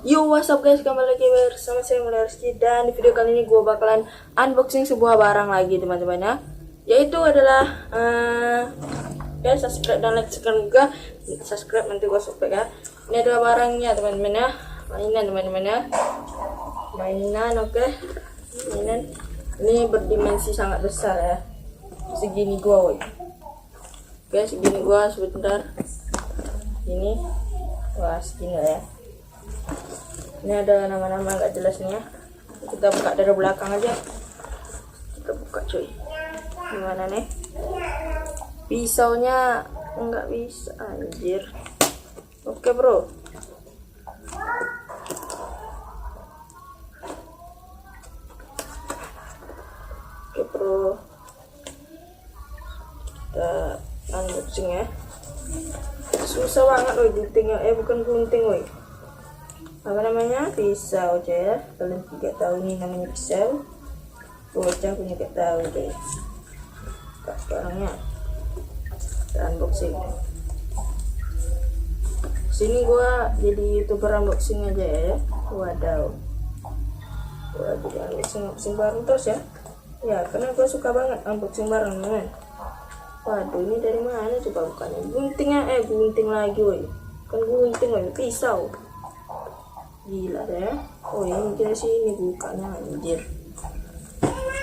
Yo, what's up guys, kembali lagi bersama saya Mulyarski. Dan di video kali ini gue bakalan unboxing sebuah barang lagi teman-teman ya. Yaitu adalah ya subscribe dan like sekarang juga. Subscribe nanti gue subscribe ya. Ini adalah barangnya teman-teman ya. Mainan teman-teman ya. Mainan, oke. Mainan ini berdimensi sangat besar ya. Segini gue woy. Oke, segini gue sebentar. Ini wah segini lah ya. Ini ada nama-nama nggak jelas nih ya. Kita buka dari belakang aja. Kita buka cuy. Gimana nih? Pisaunya nggak bisa anjir. Oke bro. Oke bro. Kita unboxing ya. Susah banget loh guntingnya. Bukan gunting woy. Apa namanya, pisau aja ya. Kalian tidak tahu ini namanya pisau, bocah punya gak tahu deh. Buka barangnya, kita unboxing. Sini gua jadi youtuber unboxing aja ya. Wadaw, gua jadi unboxing barang terus ya. Ya karena gua suka banget unboxing barang teman. Waduh, ini dari mana coba bukanya? Guntingnya gunting lagi woi. Kan gunting woi, pisau. Gila ya. Oh ini dari sini bukanya anjir.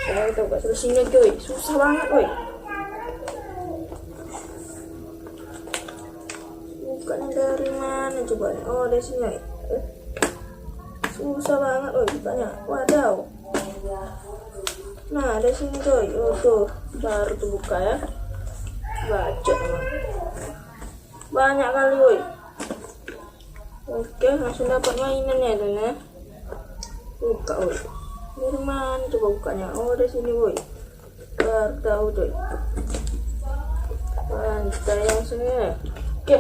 Saya coba terus sini cuy. Susah banget woi. Bukan dari mana coba. Oh dari sini. Susah banget woi bukanya. Wadaw. Nah dari sini cuy. Oh tuh baru tuh buka ya. Baca emang. Banyak kali woi. Oke, langsung dapat mainannya tuh ya. Buka woy. Dari mana coba bukanya? Oh dari sini woy. Baru tahu tuh. Lantai yang sini ya. Oke,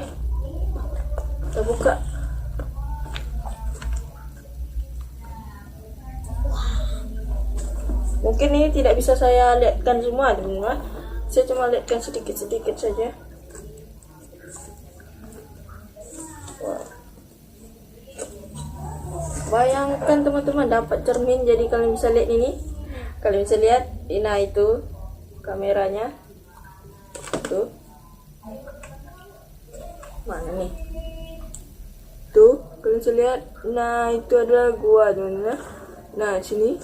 kita buka. Mungkin ini tidak bisa saya lihatkan semua teman-teman. Saya cuma lihatkan sedikit-sedikit saja. Bayangkan teman-teman dapat cermin, jadi kalian bisa lihat ini. Kalian bisa lihat, nah itu kameranya. Tuh. Mana nih? Tuh, kalian bisa lihat. Nah, itu adalah gua, teman-teman. Nah, sini.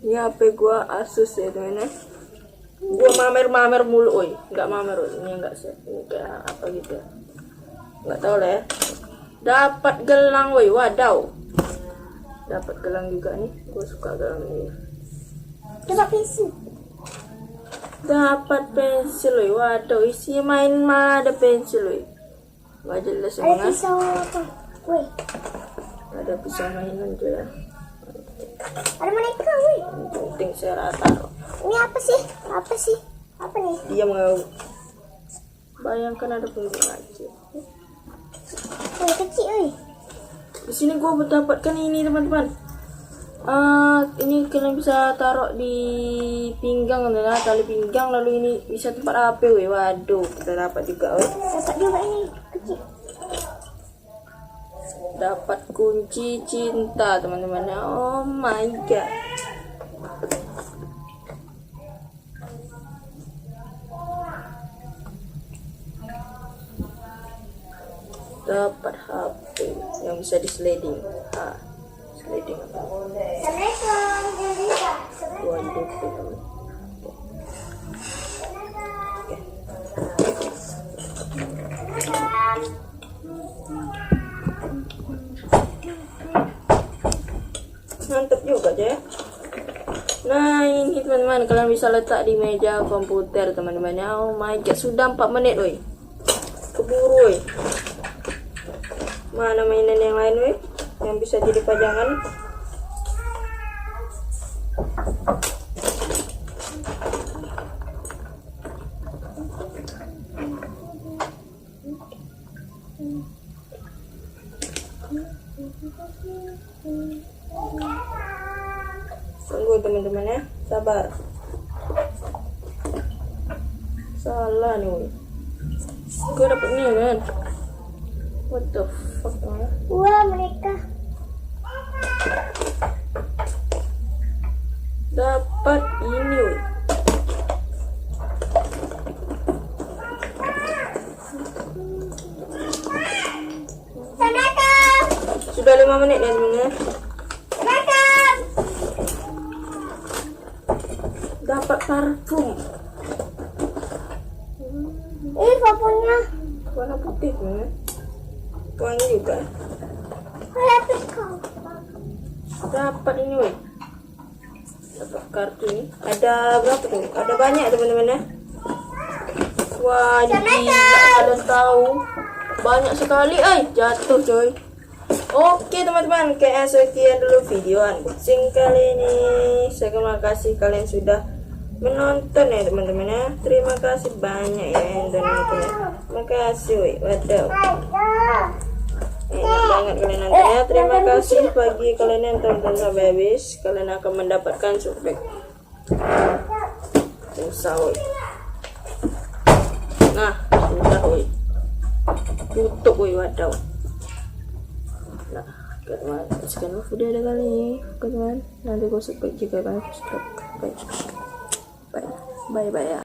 Ini HP gua Asus ya, teman-teman. Gua mamer-mamer mulu, oi. Enggak mamer, oi. Ini enggak sih. Ini kayak apa gitu. Enggak tahu lah ya. Dapat gelang, woi. Wadaw. Dapat gelang juga nih, gue suka gelang ini. Dapat pensil. Dapat pensil loh, waduh isinya main malah ada pensil loh. Gak jelas Ada emang. pisau apa? Woi. Ada pisau mainan tuh ya. Ada boneka woi. Penting saya rata. Ini apa sih? Apa sih? Apa nih? Dia mau. Bayangkan ada penting aja. Oh kecil woi. Di sini gue mendapatkan ini teman-teman. Ini kalian bisa taruh di pinggang ya, tali pinggang, lalu ini bisa tempat HP weh. Waduh, kita dapat juga weh. Dapat juga ini kecil. Dapat kunci cinta teman-teman. Oh my god. Dapat HP yang bisa di sliding. Sliding apa? Assalamualaikum. Waduh. Mantap juga aja ya. Nah ini teman-teman, kalian bisa letak di meja komputer teman-teman. Oh my god, sudah 4 menit woi. Keburu woi. Mana mainan yang lain weh yang bisa jadi pajangan? Tunggu teman-teman ya, sabar. Salah nih weh. Gue dapet nih kan. What the fuck man? Wah mereka. sudah 5 menit ya teman-teman. Datang. Dapat parfum Parfumnya. warna putih teman-teman. Wangi juga. Lapis kau. Dapat ini woi. Dapat kartu ini. Ada berapa tuh? Ada banyak teman-teman ya. Wah, ini gila, kalian tahu. Banyak sekali, jatuh coy. Oke teman-teman, kayak sekian dulu video unboxing kali ini. Terima kasih kalian sudah menonton ya teman-teman ya. Terima kasih banyak ya yang udah nonton ya. Terima kasih, woi. Waduh. Enak banget kalian nonton ya. Terima kasih bagi kalian yang tonton sampai habis. Kalian akan mendapatkan surprise. Susah, woi. Nah, sudah woi. Tutup woi, waduh. Nah, teman-teman, sekian video ada kali ini. Teman-teman, nanti gue subscribe jika kalian subscribe. Bye bye ya.